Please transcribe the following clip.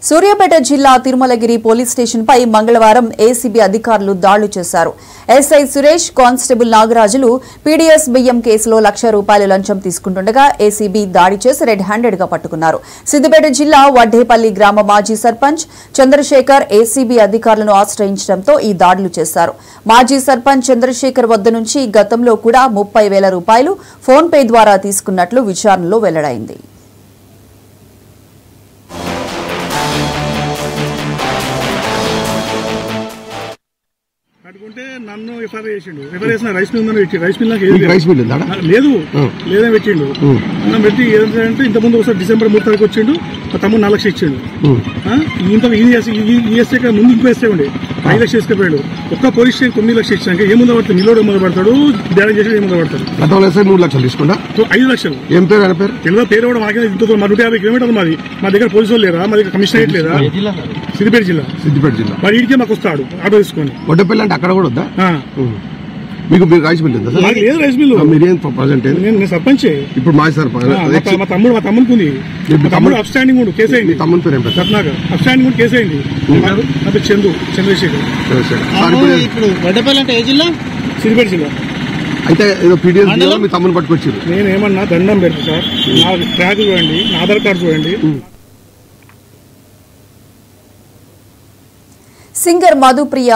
సూర్యాపేట జిల్లా Tirumalagiri police station పై మంగళవారం ACB అధికారులు దాడులు చేశారు. SI Suresh, constable Nagarajulu PDS బియ్యం కేసులో ₹1,00,000 లంచం తీసుకుంటుండగా ఏసీబీ దాడి చేసి రెడ్ హ్యాండెడ్ గా పట్టుకున్నారు. సిద్దిపేట జిల్లా వడ్డేపల్లి గ్రామ మాజీ సర్పంచ్ చంద్రశేఖర్ ఏసీబీ అధికారులను ఆశ్రయించడంతో ఈ దాడులు చేశారు. మాజీ సర్పంచ్ చంద్రశేఖర్ వద్ద నుంచి గతంలో కూడా ₹30,000 ఫోన్ పే ద్వారా తీసుకున్నట్లు విచారణలో వెల్లడైంది. అటుకుంటే నన్ను ఎఫ్ఐఆర్ చేసిండు. ఎఫ్ఐఆర్ చేసిన రైస్ మిల్ లేదు లేదని పెట్టిండు. అన్నం పెట్టి ఏదంటే ఇంతకుముందు ఒకసారి డిసెంబర్ 3 తారీఖు వచ్చిండు. మా తమ్ముడు 4 లక్షలు ఇచ్చిండు. ఇంత ఈఎస్ఐ ముందు ఇంకో ఎస్ఐ ఉండే 5 లక్షలు తీసుకుపోయాడు. ఒక్క పోలీస్ స్టేషన్ 9 లక్షలు ఇచ్చాక ఏ ముందు పడతాడు, నిలవడం మొదలు పడతాడు, ధ్యానం చేసి ఏ ముందు పడతాడు. 3 లక్షలు తీసుకున్నా 5 లక్షలు. ఏం పేరు ఆయన పేరు తెలియదు. పేరు కూడా మాకే ఇంత 150 కిలోమీటర్లు మాది. మా దగ్గర పోలీసు వాళ్ళు లేరా? మా దగ్గర కమిషనరేట్ లేదా? సిద్దిపేట జిల్లా మరి ఇంటికే మాకు వస్తాడు ఆటో తీసుకొని. వడ్డపల్లి అంటే అక్కడ కూడా వద్దా? మీకు రైస్ మిల్ ఉందా? లేదు రైస్ మిల్. మీరేం ప్రజెంట్? నేను సర్పంచే. ఇప్పుడు మాజీ సర్పంచ్. మా తమ్ముడికి ఉంది. తమ్ముడు అప్ స్టాండింగ్ ఉండు కేసు అయింది. తమ్ముడు పేరు ఏం పేరు? రత్నాకర్. అప్ స్టాండింగ్ ఉండి కేసు అయింది. నా పేరు చంద్రశేఖర్. ఇప్పుడు వడ్డపల్లి అంటే ఏ జిల్లా? సిద్దిపేట జిల్లా. అయితే ఏదో పీడీఎస్ మీ తమ్ముని పట్టుకొచ్చారు. నేనేమన్నా దండం పెడతా సార్, నా ట్రాక్ చూడండి, నా ఆధార్ కార్డు చూడండి. సింగర్ మధుప్రియ